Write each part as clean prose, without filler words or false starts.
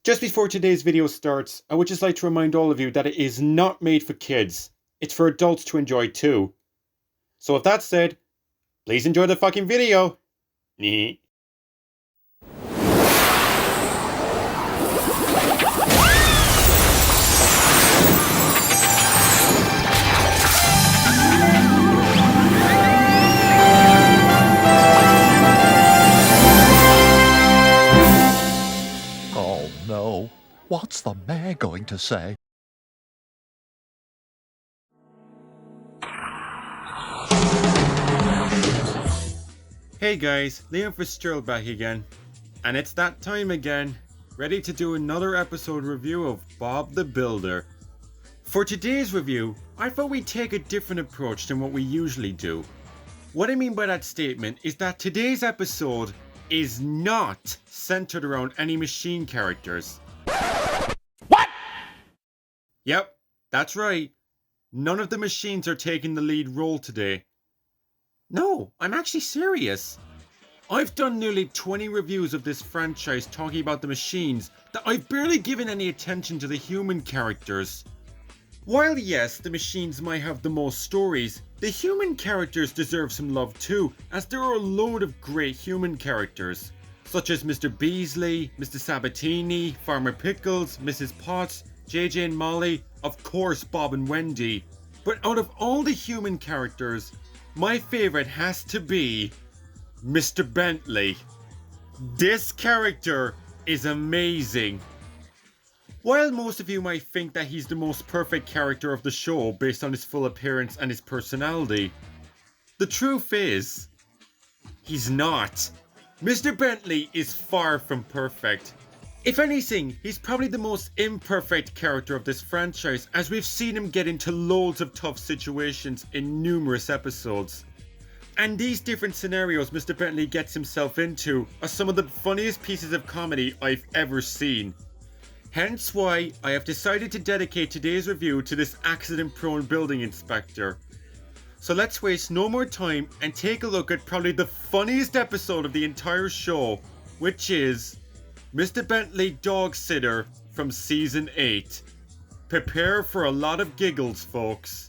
Just before today's video starts, I would just like to remind all of you that it is not made for kids. It's for adults to enjoy too. So with that said, please enjoy the fucking video. Oh no, what's the mayor going to say? Hey guys, Liam Fitzgerald back again. And it's that time again, ready to do another episode review of Bob the Builder. For today's review, I thought we'd take a different approach than what we usually do. What I mean by that statement is that today's episode is not centered around any machine characters. What? Yep, that's right. None of the machines are taking the lead role today. No, I'm actually serious. I've done nearly 20 reviews of this franchise talking about the machines that I've barely given any attention to the human characters. While yes, the machines might have the most stories, the human characters deserve some love too, as there are a load of great human characters, such as Mr. Beasley, Mr. Sabatini, Farmer Pickles, Mrs. Potts, JJ and Molly, of course Bob and Wendy. But out of all the human characters, my favourite has to be Mr. Bentley. This character is amazing. While most of you might think that he's the most perfect character of the show based on his full appearance and his personality, the truth is, he's not. Mr. Bentley is far from perfect. If anything, he's probably the most imperfect character of this franchise, as we've seen him get into loads of tough situations in numerous episodes. And these different scenarios Mr. Bentley gets himself into are some of the funniest pieces of comedy I've ever seen. Hence why I have decided to dedicate today's review to this accident-prone building inspector. So let's waste no more time and take a look at probably the funniest episode of the entire show, which is Mr. Bentley Dog Sitter from Season 8. Prepare for a lot of giggles, folks.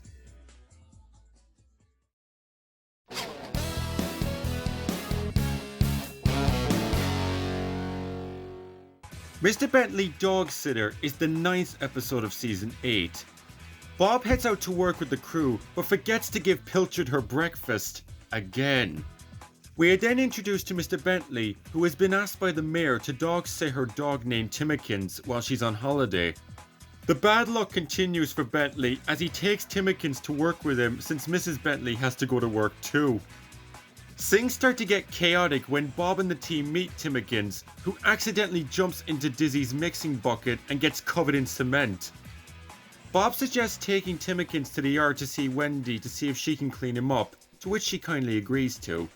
Mr. Bentley Dog Sitter is the 9th episode of Season 8. Bob heads out to work with the crew, but forgets to give Pilchard her breakfast. Again. We are then introduced to Mr. Bentley, who has been asked by the mayor to dog sit her dog named Timmikins while she's on holiday. The bad luck continues for Bentley as he takes Timmikins to work with him since Mrs. Bentley has to go to work too. Things start to get chaotic when Bob and the team meet Timmikins, who accidentally jumps into Dizzy's mixing bucket and gets covered in cement. Bob suggests taking Timmikins to the yard to see Wendy to see if she can clean him up, to which she kindly agrees to.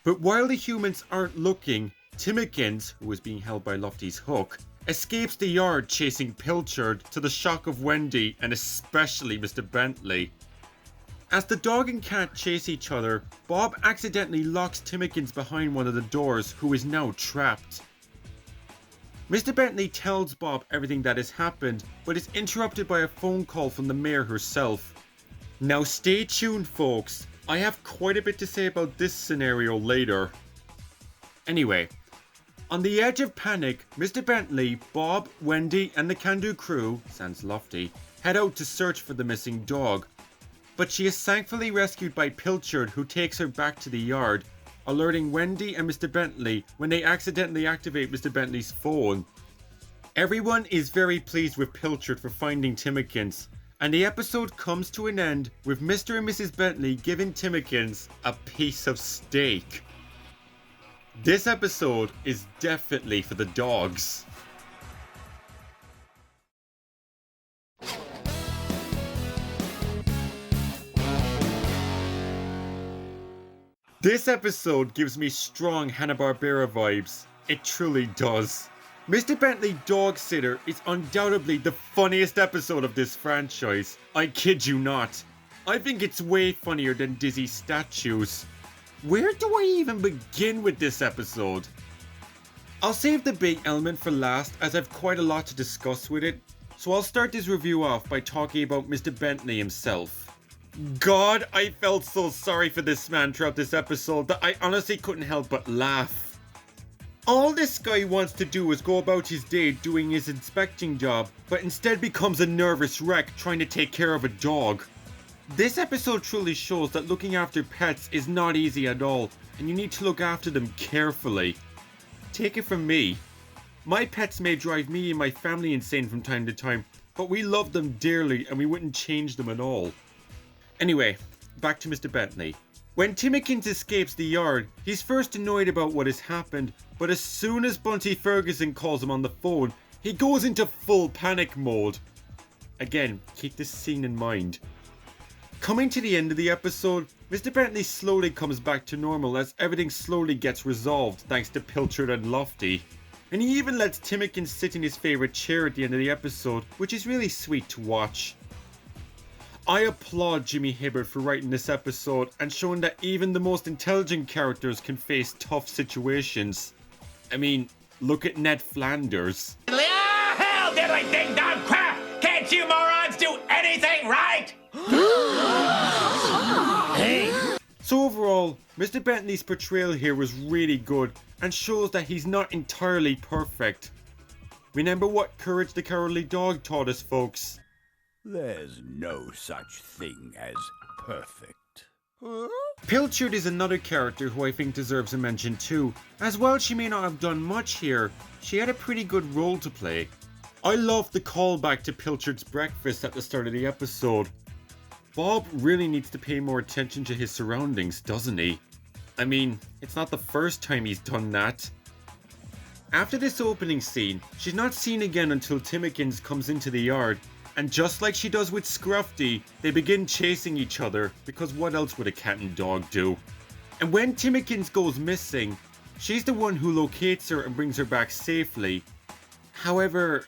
But while the humans aren't looking, Timmikins, who is being held by Lofty's hook, escapes the yard chasing Pilchard to the shock of Wendy and especially Mr. Bentley. As the dog and cat chase each other, Bob accidentally locks Timmikins behind one of the doors, who is now trapped. Mr. Bentley tells Bob everything that has happened, but is interrupted by a phone call from the mayor herself. Now stay tuned, folks. I have quite a bit to say about this scenario later. Anyway, on the edge of panic, Mr. Bentley, Bob, Wendy and the Can-Do crew, sans Lofty, head out to search for the missing dog. But she is thankfully rescued by Pilchard, who takes her back to the yard, alerting Wendy and Mr. Bentley when they accidentally activate Mr. Bentley's phone. Everyone is very pleased with Pilchard for finding Timmikins, and the episode comes to an end with Mr. and Mrs. Bentley giving Timmikins a piece of steak. This episode is definitely for the dogs. This episode gives me strong Hanna-Barbera vibes. It truly does. Mr. Bentley Dog Sitter is undoubtedly the funniest episode of this franchise. I kid you not. I think it's way funnier than Dizzy's statues. Where do I even begin with this episode? I'll save the big element for last as I've quite a lot to discuss with it, so I'll start this review off by talking about Mr. Bentley himself. God, I felt so sorry for this man throughout this episode that I honestly couldn't help but laugh. All this guy wants to do is go about his day doing his inspecting job, but instead becomes a nervous wreck trying to take care of a dog. This episode truly shows that looking after pets is not easy at all, and you need to look after them carefully. Take it from me. My pets may drive me and my family insane from time to time, but we love them dearly and we wouldn't change them at all. Anyway, back to Mr. Bentley. When Timmikins escapes the yard, he's first annoyed about what has happened, but as soon as Bunty Ferguson calls him on the phone, he goes into full panic mode. Again, keep this scene in mind. Coming to the end of the episode, Mr. Bentley slowly comes back to normal as everything slowly gets resolved thanks to Pilchard and Lofty. And he even lets Timmikins sit in his favourite chair at the end of the episode, which is really sweet to watch. I applaud Jimmy Hibbert for writing this episode and showing that even the most intelligent characters can face tough situations. I mean, look at Ned Flanders. Ah, hell, diddly ding dong crap! Can't you morons do anything right? So overall, Mr. Bentley's portrayal here was really good and shows that he's not entirely perfect. Remember what Courage the Cowardly Dog taught us, folks. There's no such thing as perfect. Pilchard is another character who I think deserves a mention too, as while she may not have done much here, she had a pretty good role to play. I loved the callback to Pilchard's breakfast at the start of the episode. Bob really needs to pay more attention to his surroundings, doesn't he? I mean, it's not the first time he's done that. After this opening scene, she's not seen again until Timmikins comes into the yard, and just like she does with Scruffy, they begin chasing each other, because what else would a cat and dog do? And when Timmikins goes missing, she's the one who locates her and brings her back safely. However,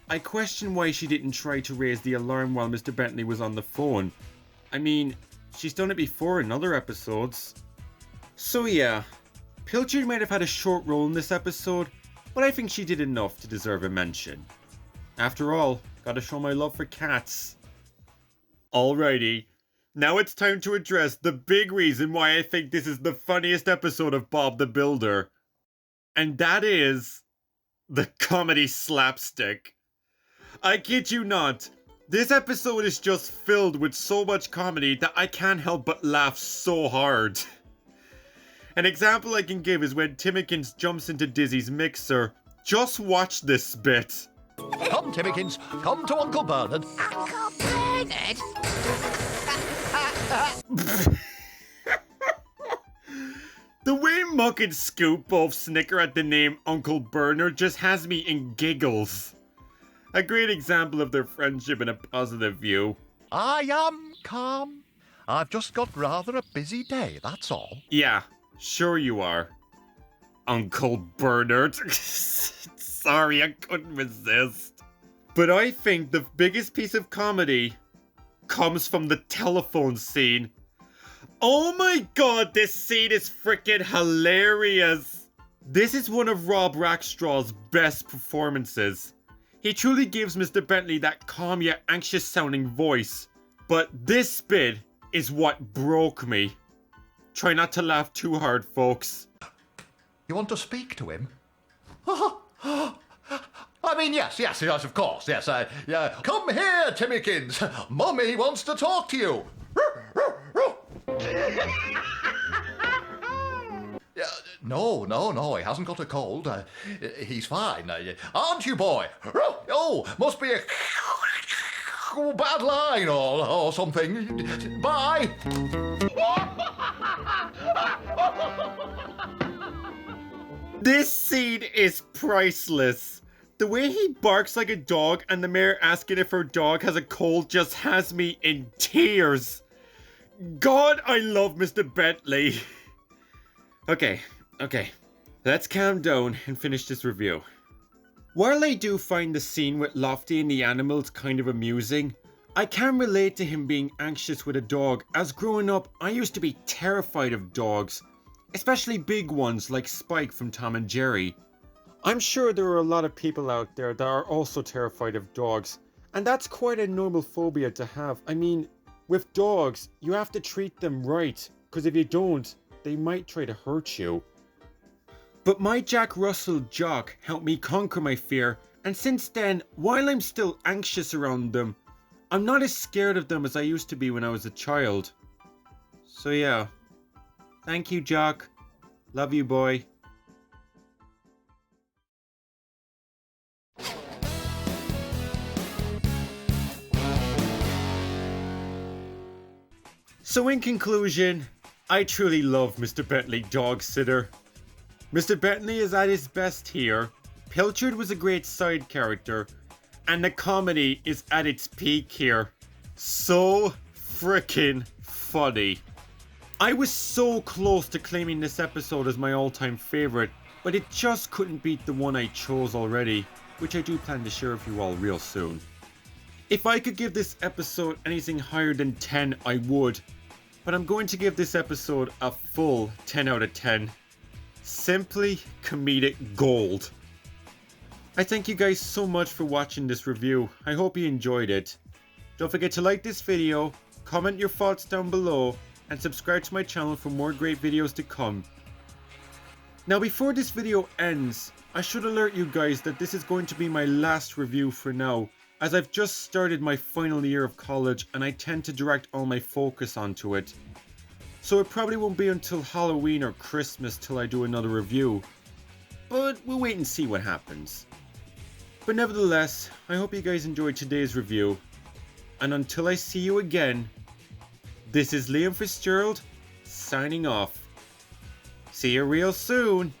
I question why she didn't try to raise the alarm while Mr. Bentley was on the phone. I mean, she's done it before in other episodes. So yeah, Pilchard might have had a short role in this episode, but I think she did enough to deserve a mention. After all, gotta show my love for cats. Alrighty, now it's time to address the big reason why I think this is the funniest episode of Bob the Builder. And that is the comedy slapstick. I kid you not, this episode is just filled with so much comedy that I can't help but laugh so hard. An example I can give is when Timmikins jumps into Dizzy's mixer. Just watch this bit. Come, Timmikins, come to Uncle Bernard. Uncle Bernard? The way Muck and Scoop both snicker at the name Uncle Bernard just has me in giggles. A great example of their friendship in a positive view. I am calm. I've just got rather a busy day, that's all. Yeah, sure you are, Uncle Bernard. Sorry, I couldn't resist. But I think the biggest piece of comedy comes from the telephone scene. Oh my god, this scene is freaking hilarious. This is one of Rob Rackstraw's best performances. He truly gives Mr. Bentley that calm yet anxious sounding voice. But this bit is what broke me. Try not to laugh too hard, folks. You want to speak to him? I mean, yes, of course, yes. Yeah. Come here, Timmikins. Mummy wants to talk to you. No, he hasn't got a cold. He's fine. Aren't you, boy? Oh, must be a bad line or something. Bye. This scene is priceless. The way he barks like a dog and the mayor asking if her dog has a cold just has me in tears. God, I love Mr. Bentley. Okay. Let's calm down and finish this review. While I do find the scene with Lofty and the animals kind of amusing, I can relate to him being anxious with a dog, as growing up I used to be terrified of dogs, especially big ones like Spike from Tom and Jerry. I'm sure there are a lot of people out there that are also terrified of dogs, and that's quite a normal phobia to have. I mean, with dogs, you have to treat them right, because if you don't, they might try to hurt you. But my Jack Russell Jock helped me conquer my fear, and since then, while I'm still anxious around them, I'm not as scared of them as I used to be when I was a child. So yeah, thank you, Jock. Love you, boy. So in conclusion, I truly love Mr. Bentley Dog Sitter. Mr. Bentley is at his best here, Pilchard was a great side character, and the comedy is at its peak here. So frickin' funny. I was so close to claiming this episode as my all-time favourite, but it just couldn't beat the one I chose already, which I do plan to share with you all real soon. If I could give this episode anything higher than 10, I would, but I'm going to give this episode a full 10 out of 10. Simply comedic gold. I thank you guys so much for watching this review. I hope you enjoyed it. Don't forget to like this video, comment your thoughts down below, and subscribe to my channel for more great videos to come. Now before this video ends, I should alert you guys that this is going to be my last review for now, as I've just started my final year of college and I tend to direct all my focus onto it. So it probably won't be until Halloween or Christmas till I do another review, but we'll wait and see what happens. But nevertheless, I hope you guys enjoyed today's review, and until I see you again, this is Liam Fitzgerald, signing off. See you real soon!